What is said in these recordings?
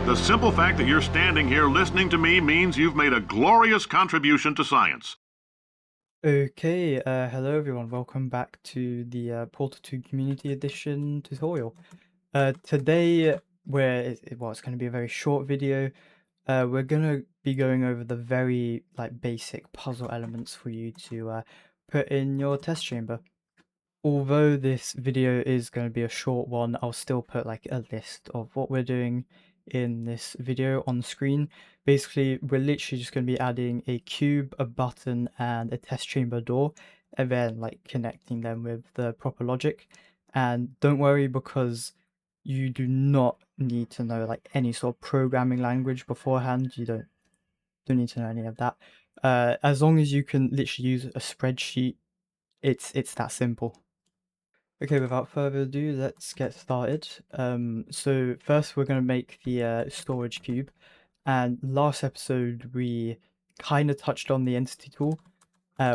The simple fact that you're standing here listening to me means you've made a glorious contribution to science. Okay, hello everyone, welcome back to the Portal 2 Community Edition tutorial. Today, it's going to be a very short video. We're going to be going over the very basic puzzle elements for you to put in your test chamber. Although this video is going to be a short one, I'll still put like a list of what we're doing in this video on the screen. Basically, we're literally just going to be adding a cube, a button, and a test chamber door, and then like connecting them with the proper logic. And don't worry, because you do not need to know like any sort of programming language beforehand. You don't need to know any of that. As long as you can literally use a spreadsheet, it's that simple. Okay, without further ado, let's get started. So first we're going to make the storage cube, and last episode we kind of touched on the entity tool.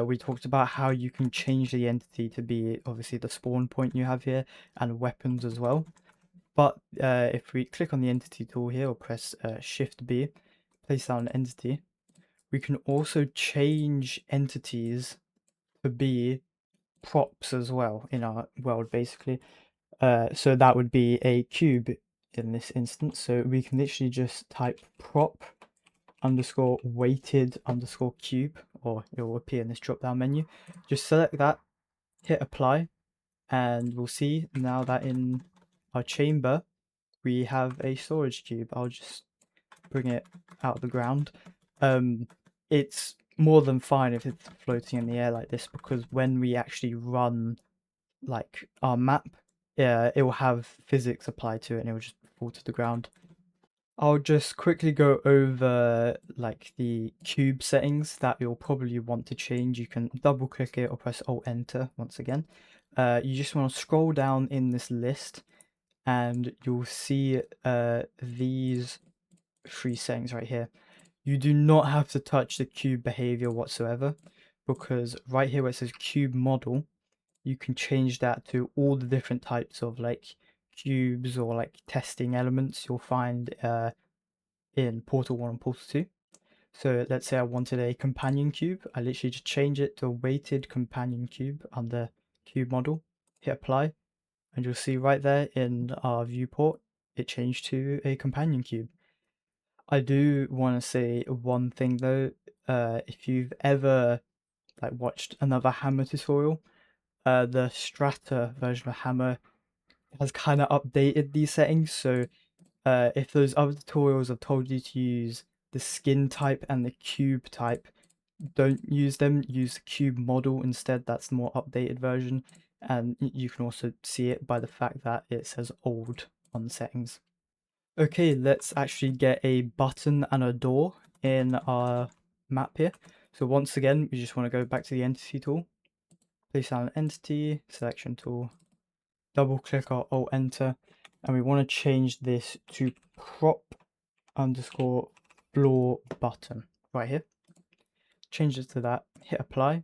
We talked about how you can change the entity to be obviously the spawn point you have here, and weapons as well. But if we click on the entity tool here or press Shift B, place down an entity, we can also change entities to be props as well in our world basically. So that would be a cube in this instance. So we can literally just type prop underscore weighted underscore cube, or it will appear in this drop down menu. Just select that, hit apply, and we'll see now that in our chamber we have a storage cube. I'll just bring it out of the ground. It's more than fine if it's floating in the air like this, because when we actually run like our map, it will have physics applied to it and it will just fall to the ground. I'll just quickly go over like the cube settings that you'll probably want to change. You can double click it or press Alt Enter once again. You just want to scroll down in this list and you'll see these three settings right here. You do not have to touch the cube behavior whatsoever, because right here where it says cube model, you can change that to all the different types of like cubes or like testing elements you'll find in Portal 1 and Portal 2. So let's say I wanted a companion cube, I literally just change it to a weighted companion cube under cube model, hit apply, and you'll see right there in our viewport, it changed to a companion cube. I do want to say one thing though, if you've ever like watched another hammer tutorial, the Strata version of Hammer has kind of updated these settings. So if those other tutorials have told you to use the skin type and the cube type, don't use them. Use the cube model instead. That's the more updated version. And you can also see it by the fact that it says old on the settings. Okay, let's actually get a button and a door in our map here. So once again, we just want to go back to the entity tool, place down an entity, selection tool, double click or Alt Enter, and we want to change this to prop underscore floor button right here. Change it to that, hit apply,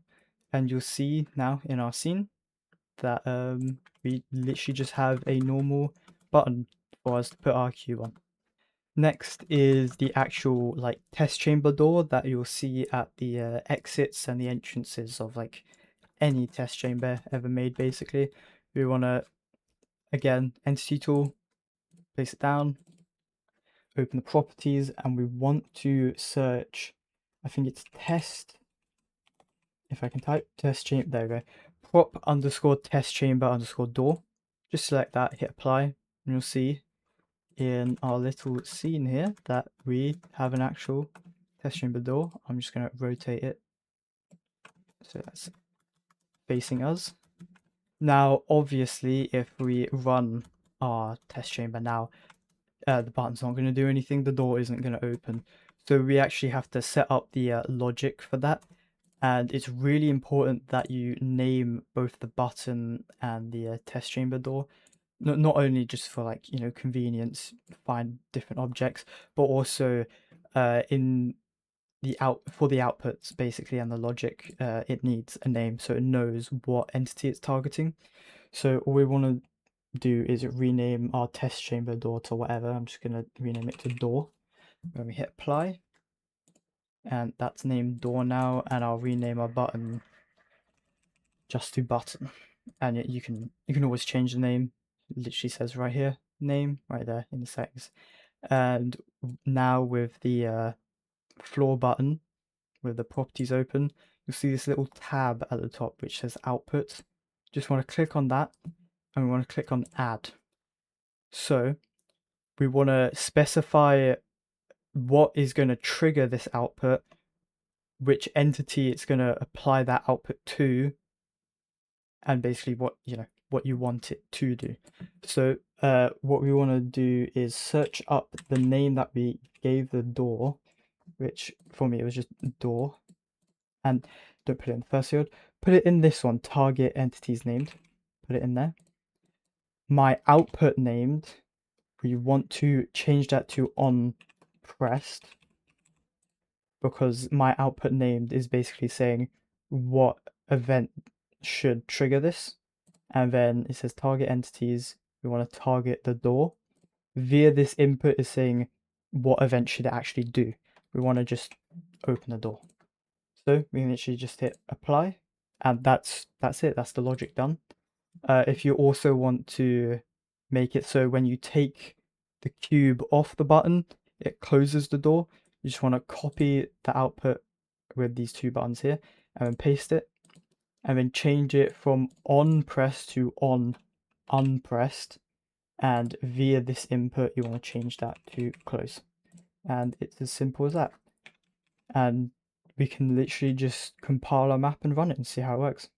and you'll see now in our scene that we literally just have a normal button for us to put our cube on. Next is the actual like test chamber door that you'll see at the exits and the entrances of like any test chamber ever made basically. We want to, again, entity tool, place it down, open the properties, and we want to search, I think it's test, if I can type test chamber, there we go, prop underscore test chamber underscore door. Just select that, hit apply, and you'll see in our little scene here that we have an actual test chamber door. I'm just going to rotate it so that's facing us. Now, obviously, if we run our test chamber now, the button's not going to do anything, the door isn't going to open. So we actually have to set up the logic for that. And it's really important that you name both the button and the test chamber door. Not only just for like, you know, convenience, find different objects, but also in the for the outputs basically and the logic, it needs a name so it knows what entity it's targeting. So all we want to do is rename our test chamber door to whatever. I'm just going to rename it to door. When we hit apply, and that's named door now, and I'll rename our button just to button. And you can always change the name. It literally says right here, name, right there in the settings. And now with the floor button, with the properties open, you'll see this little tab at the top which says output. Just want to click on that, and we want to click on add. So we want to specify what is going to trigger this output, which entity it's going to apply that output to, and basically what you want it to do. So what we want to do is search up the name that we gave the door, which for me it was just door, and don't put it in the first field, put it in this one, target entities named, put it in there. My output named, we want to change that to on pressed, because my output named is basically saying what event should trigger this. And then it says target entities, we want to target the door. Via this input is saying what event should it actually do. We want to just open the door. So we can literally just hit apply, and that's it, that's the logic done. If you also want to make it so when you take the cube off the button, it closes the door, you just want to copy the output with these two buttons here and then paste it, and then change it from on pressed to on unpressed, and via this input you want to change that to close, and it's as simple as that. And we can literally just compile our map and run it and see how it works.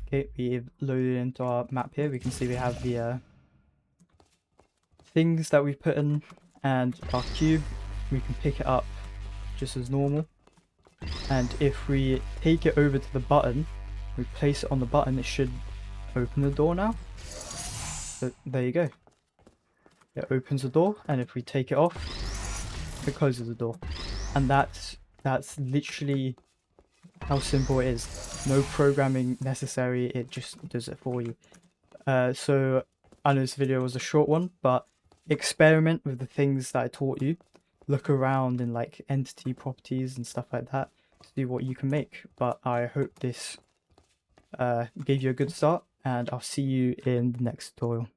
Okay, we've loaded into our map here. We can see we have the things that we've put in and our cube. We can pick it up just as normal, and if we take it over to the button, we place it on the button, it should open the door now. So there you go, it opens the door, and if we take it off, it closes the door. And that's literally how simple it is. No programming necessary, it just does it for you. So I know this video was a short one, but experiment with the things that I taught you. Look around in like entity properties and stuff like that, see what you can make. But I hope this gave you a good start, and I'll see you in the next tutorial.